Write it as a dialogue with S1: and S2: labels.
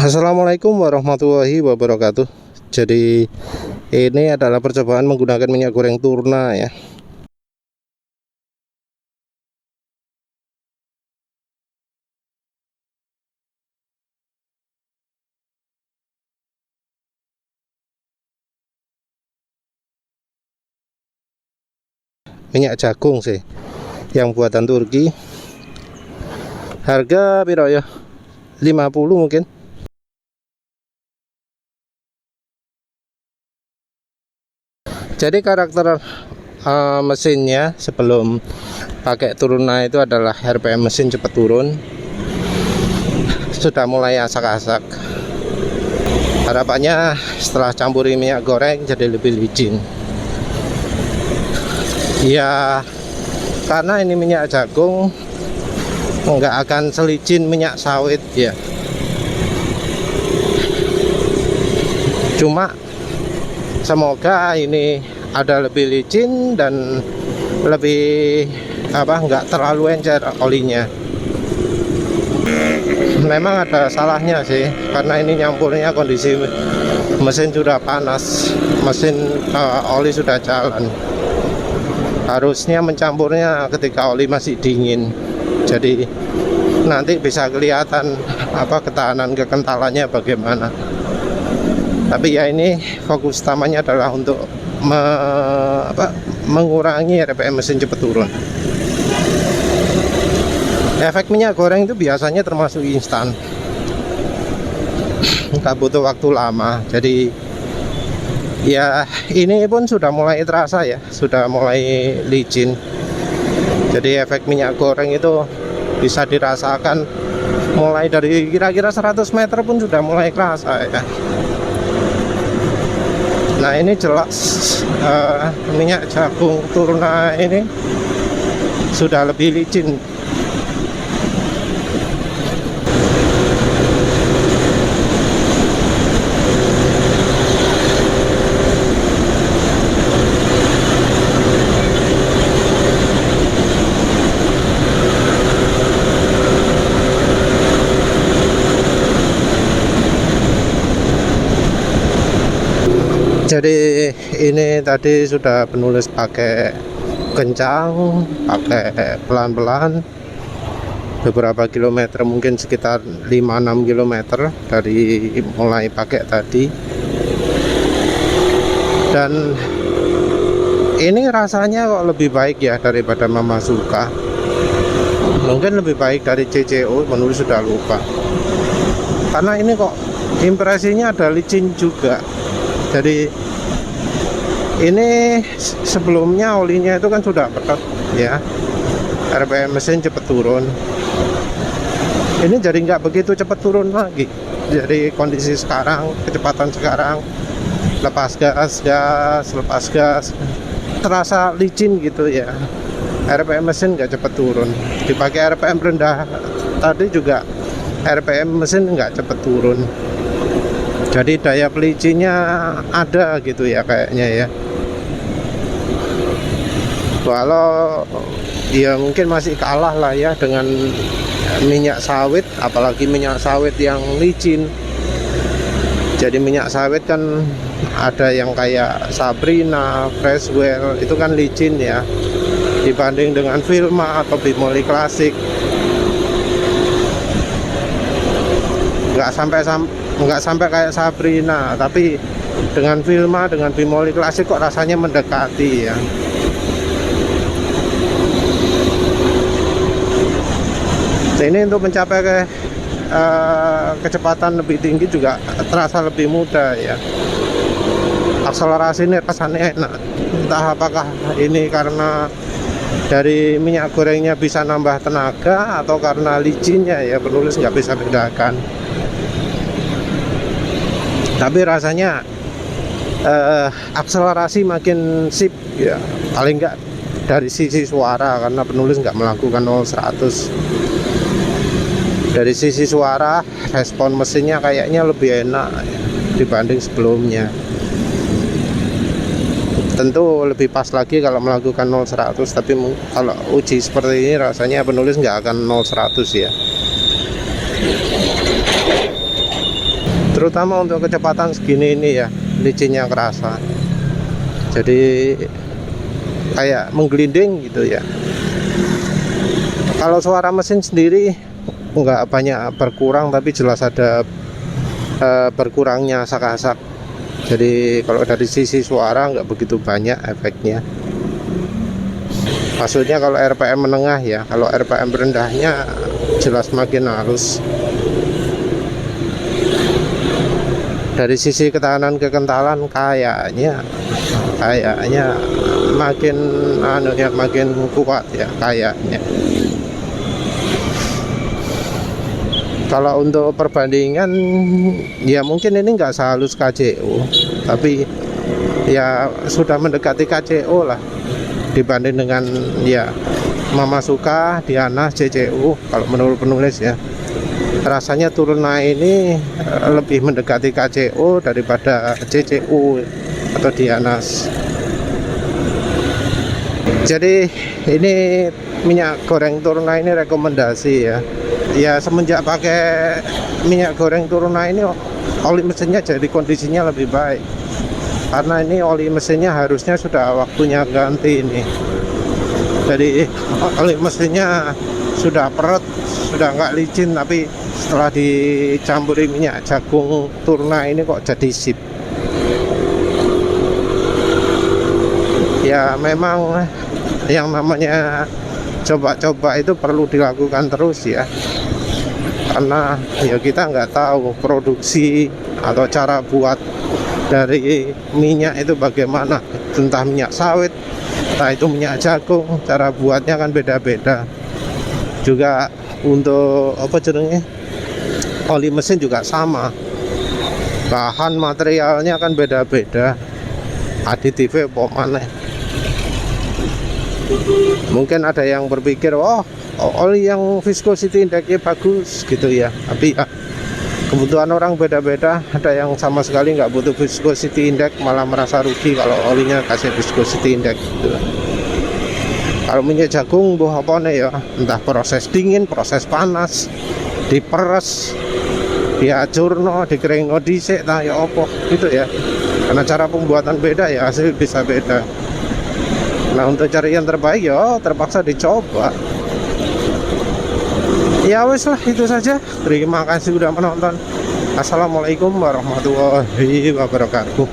S1: Assalamualaikum warahmatullahi wabarakatuh. Jadi ini adalah percobaan menggunakan minyak goreng Turna ya. Minyak jagung sih, yang buatan Turki. Harga piro ya? 50 mungkin. Jadi karakter mesinnya sebelum pakai Turna itu adalah RPM mesin cepat turun. Sudah mulai asak-asak. Harapannya setelah campuri minyak goreng jadi lebih licin. Ya, karena ini minyak jagung nggak akan selicin minyak sawit ya. Cuma semoga ini ada lebih licin dan lebih nggak terlalu encer olinya. Memang ada salahnya sih, karena ini nyampurnya kondisi mesin sudah panas, mesin oli sudah jalan. Harusnya mencampurnya ketika oli masih dingin. Jadi nanti bisa kelihatan ketahanan kekentalannya bagaimana. Tapi ya ini fokus utamanya adalah untuk mengurangi RPM mesin cepat turun. Efek minyak goreng itu biasanya termasuk instan, nggak butuh waktu lama. Jadi ya ini pun sudah mulai terasa ya, sudah mulai licin. Jadi efek minyak goreng itu bisa dirasakan mulai dari kira-kira 100 meter pun sudah mulai kerasa ya. Nah ini jelas minyak jagung Turna ini sudah lebih licin. Jadi ini tadi sudah penulis pakai kencang, pakai pelan-pelan, beberapa kilometer, mungkin sekitar 5-6 kilometer dari mulai pakai tadi. Dan ini rasanya kok lebih baik ya daripada Mama Suka. Mungkin lebih baik dari CCO, penulis sudah lupa. Karena ini kok impresinya ada licin juga. Jadi ini sebelumnya olinya itu kan sudah pekat ya, RPM mesin cepat turun. Ini jadi nggak begitu cepat turun lagi. Jadi kondisi sekarang, kecepatan sekarang, lepas gas, lepas gas, terasa licin gitu ya. RPM mesin nggak cepat turun. Dipakai RPM rendah tadi juga RPM mesin nggak cepat turun. Jadi daya pelicinya ada gitu ya kayaknya ya. Walau ya mungkin masih kalah lah ya dengan minyak sawit, apalagi minyak sawit yang licin. Jadi minyak sawit kan ada yang kayak Sabrina, Freshwell, itu kan licin ya, dibanding dengan Vilma atau Bimoli Klasik. Nggak sampai kayak Sabrina, tapi dengan Vilma, dengan Bimoli Klasik kok rasanya mendekati ya. Ini untuk mencapai kecepatan lebih tinggi juga terasa lebih mudah ya. Akselerasi ini rasanya enak. Entah apakah ini karena dari minyak gorengnya bisa nambah tenaga atau karena licinnya ya, penulis nggak bisa bedakan. Tapi rasanya akselerasi makin sip ya, paling nggak dari sisi suara, karena penulis nggak melakukan 0-100. Dari sisi suara, respon mesinnya kayaknya lebih enak ya, dibanding sebelumnya. Tentu lebih pas lagi kalau melakukan 0-100, tapi kalau uji seperti ini rasanya penulis nggak akan 0-100 ya. terutama untuk kecepatan segini ini ya, licinnya kerasa, jadi kayak menggelinding gitu ya. Kalau suara mesin sendiri nggak banyak berkurang, tapi jelas ada berkurangnya asak-asak. Jadi kalau dari sisi suara nggak begitu banyak efeknya. Maksudnya kalau RPM menengah ya, kalau RPM rendahnya jelas makin halus. Dari sisi ketahanan kekentalan kayaknya makin makin kuat ya kayaknya. Kalau untuk perbandingan ya mungkin ini nggak sehalus KCO, tapi ya sudah mendekati KCO lah dibanding dengan ya Mamasuka, Diana, CCU. Kalau menurut penulis ya, rasanya Tourna ini lebih mendekati KCO daripada CCU atau Dianas. Jadi ini minyak goreng Tourna ini rekomendasi ya. Ya semenjak pakai minyak goreng Tourna ini oli mesinnya jadi kondisinya lebih baik. Karena ini oli mesinnya harusnya sudah waktunya ganti ini. Jadi oli mesinnya sudah peret, sudah nggak licin, tapi setelah dicampuri minyak jagung Tourna ini kok jadi sip. Ya memang yang namanya coba-coba itu perlu dilakukan terus ya, karena ya kita nggak tahu produksi atau cara buat dari minyak itu bagaimana, entah minyak sawit, entah itu minyak jagung, cara buatnya kan beda-beda. Juga untuk apa jenenge, oli mesin juga sama, bahan materialnya kan beda-beda, aditifnya apa mana. Mungkin ada yang berpikir, oh oli yang viscosity indexnya bagus gitu ya, tapi ya kebutuhan orang beda-beda. Ada yang sama sekali nggak butuh viscosity index, malah merasa rugi kalau olinya kasih viscosity index gitu. Kalau minyak jagung buah apa nih ya, entah proses dingin, proses panas, diperes, diacurno, dikeringno dhisik ta ya apa gitu ya. Karena cara pembuatan beda ya, hasil bisa beda. Nah untuk cari yang terbaik ya terpaksa dicoba. Ya wes lah, itu saja. Terima kasih sudah menonton. Assalamualaikum warahmatullahi wabarakatuh.